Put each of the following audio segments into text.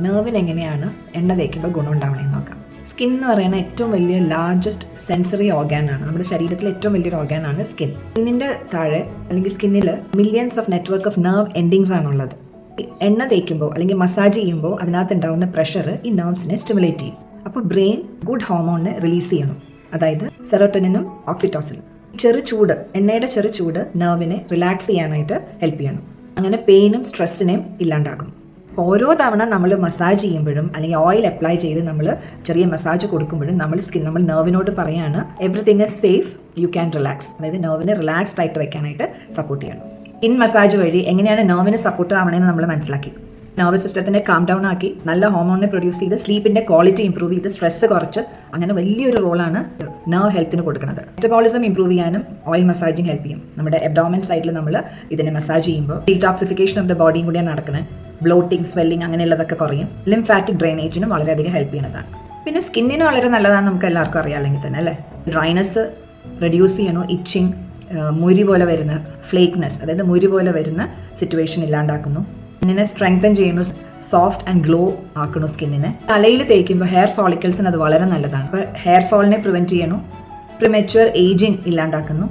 നെർവിന് എങ്ങനെയാണ് എണ്ണ തേക്കുമ്പോൾ ഗുണം ഉണ്ടാവണമെന്ന് നോക്കാം. സ്കിൻ എന്ന് പറയുന്ന ഏറ്റവും വലിയ ലാർജസ്റ്റ് സെൻസറി ഓർഗാനാണ്. നമ്മുടെ ശരീരത്തിലെ ഏറ്റവും വലിയൊരു ഓർഗാനാണ് സ്കിൻ. സ്കിന്നിൻ്റെ താഴെ അല്ലെങ്കിൽ സ്കിന്നിൽ millions of network of nerve endings ആണുള്ളത്. എണ്ണ തേക്കുമ്പോൾ അല്ലെങ്കിൽ മസാജ് ചെയ്യുമ്പോൾ അതിനകത്ത് ഉണ്ടാകുന്ന പ്രഷർ ഈ നെർവ്സിനെ സ്റ്റിമുലേറ്റ് ചെയ്യും. അപ്പോൾ ബ്രെയിൻ ഗുഡ് ഹോർമോണിനെ റിലീസ് ചെയ്യണം, അതായത് സെറോട്ടോണിനും ഓക്സിറ്റോസിനും. ചൂട്, എണ്ണയുടെ ചൂട് നെർവിനെ റിലാക്സ് ചെയ്യാനായിട്ട് ഹെൽപ്പ് ചെയ്യണം. അങ്ങനെ പെയിനും സ്ട്രെസ്സിനെയും ഇല്ലാണ്ടാക്കണം. ഓരോ തവണ നമ്മൾ മസാജ് ചെയ്യുമ്പോഴും അല്ലെങ്കിൽ ഓയിൽ അപ്ലൈ ചെയ്ത് നമ്മൾ ചെറിയ മസാജ് കൊടുക്കുമ്പോഴും നമ്മൾ നെർവിനോട് പറയാണ് everything is safe, you can relax. അതായത് നെർവിനെ റിലാക്സ്ഡ് ആയിട്ട് വെക്കാനായിട്ട് സപ്പോർട്ട് ചെയ്യണം. സ്കിൻ മസാജ് വഴി എങ്ങനെയാണ് നെർവിന് സപ്പോർട്ട് ആവണമെന്ന് നമ്മൾ മനസ്സിലാക്കി. നെർവസ് സിസ്റ്റത്തിനെ കാം ഡൗൺ ആക്കി നല്ല ഹോർമോണിനെ പ്രൊഡ്യൂസ് ചെയ്ത് സ്ലീപ്പിന്റെ ക്വാളിറ്റി ഇംപ്രൂവ് ചെയ്ത് സ്ട്രെസ് കുറച്ച് അങ്ങനെ വലിയൊരു റോളാണ് നെർവ് ഹെൽത്തിന് കൊടുക്കുന്നത്. മെറ്റബോളിസം ഇംപ്രൂവ് ചെയ്യാനും ഓയിൽ മസാജിങ് ഹെൽപ്പ് ചെയ്യും. നമ്മുടെ അബ്ഡോമൻ സൈഡിൽ നമ്മൾ ഇതിനെ മസാജ് ചെയ്യുമ്പോൾ ഡീടോക്സിഫിക്കേഷൻ ഓഫ് ദ ബോഡിയും കൂടിയാണ് നടക്കുന്നത്. ബ്ലോട്ടിങ്, സ്വെല്ലിങ് അങ്ങനെയുള്ളതൊക്കെ കുറയും. ലിംഫാറ്റിക് ഡ്രെയിനേജിനും വളരെയധികം ഹെൽപ്പ് ചെയ്യുന്നതാണ്. പിന്നെ സ്കിന്നിന് വളരെ നല്ലതാണ്, നമുക്ക് എല്ലാവർക്കും അറിയാം അല്ലെങ്കിൽ തന്നെ അല്ലേ. ഡ്രൈനെസ് റെഡ്യൂസ് ചെയ്യണോ, ഇച്ചിങ്, മുരി പോലെ വരുന്ന ഫ്ലേക്ക്നെസ്, അതായത് മുരി പോലെ വരുന്ന സിറ്റുവേഷൻ ഇല്ലാണ്ടാക്കുന്നു. സ്കിന്നിനെ സ്ട്രെങ്തൻ ചെയ്യുന്നു, സോഫ്റ്റ് ആൻഡ് ഗ്ലോ ആക്കുന്നു സ്കിന്നിനെ. തലയിൽ തേക്കുമ്പോൾ ഹെയർ ഫോളിക്കിൾസിന് അത് വളരെ നല്ലതാണ്. അപ്പോൾ ഹെയർ ഫോളിനെ പ്രിവെൻറ്റ് ചെയ്യണു, പ്രിമച്വർ ഏജിങ് ഇല്ലാണ്ടാക്കുന്നു,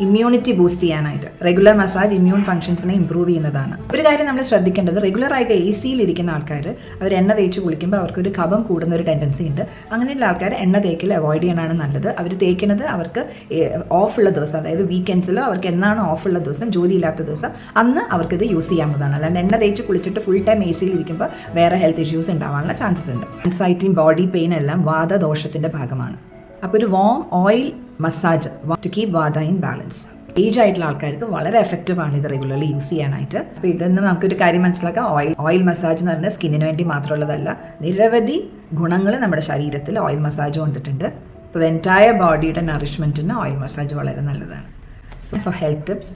ഇമ്മ്യൂണിറ്റി ബൂസ്റ്റ് ചെയ്യാനായിട്ട്. റെഗുലർ മസാജ് ഇമ്മ്യൂൺ ഫംഗ്ഷൻസിനെ ഇംപ്രൂവ് ചെയ്യുന്നതാണ്. ഒരു കാര്യം നമ്മൾ ശ്രദ്ധിക്കേണ്ടത്, റെഗുലറായിട്ട് AC ഇരിക്കുന്ന ആൾക്കാർ അവർ എണ്ണ തേച്ച് കുളിക്കുമ്പോൾ അവർക്കൊരു കഫം കൂടുന്ന ഒരു ടെൻഡൻസി ഉണ്ട്. അങ്ങനെയുള്ള ആൾക്കാർ എണ്ണ തേക്കൽ അവോയ്ഡ് ചെയ്യാനാണ് നല്ലത്. അവർ തേക്കുന്നത് അവർക്ക് ഓഫുള്ള ദിവസം, അതായത് വീക്കെൻഡ്സിലോ അവർക്ക് എന്നാണ് ഓഫുള്ള ദിവസം, ജോലിയില്ലാത്ത ദിവസം, അന്ന് അവർക്കിത് യൂസ് ചെയ്യാവുന്നതാണ്. അല്ലാണ്ട് എണ്ണ തേച്ച് കുളിച്ചിട്ട് ഫുൾ ടൈം AC ഇരിക്കുമ്പോൾ വേറെ ഹെൽത്ത് ഇഷ്യൂസ് ഉണ്ടാവാനുള്ള ചാൻസസ് ഉണ്ട്. ആൻസൈറ്റിയും ബോഡി പെയിൻ എല്ലാം വാതദോഷത്തിൻ്റെ ഭാഗമാണ്. അപ്പോൾ ഒരു warm oil massage to keep vata in balance. Age ആയിട്ടുള്ള ആൾക്കാർക്ക് വളരെ എഫക്റ്റീവ് ആണ് ഇത് റെഗുലർലി യൂസ് ചെയ്യാനായിട്ട്. അപ്പോൾ ഇതെന്ന് നമുക്കൊരു കാര്യം മനസ്സിലാക്കാം, ഓയിൽ മസാജ് എന്ന് പറഞ്ഞാൽ സ്കിന്നിന് വേണ്ടി മാത്രമുള്ളതല്ല, നിരവധി ഗുണങ്ങൾ നമ്മുടെ ശരീരത്തിൽ ഓയിൽ മസാജ് കൊണ്ടിട്ടുണ്ട്. അപ്പോൾ എൻറ്റയർ ബോഡിയുടെ നറിഷ്മെൻറ്റിന് ഓയിൽ മസാജ് വളരെ നല്ലതാണ്. So for health tips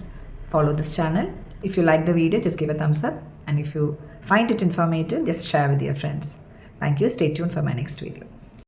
follow this channel. If you like the video, just give a thumbs up, and if you find it informative, just share with your friends. Thank you. Stay tuned for my next video.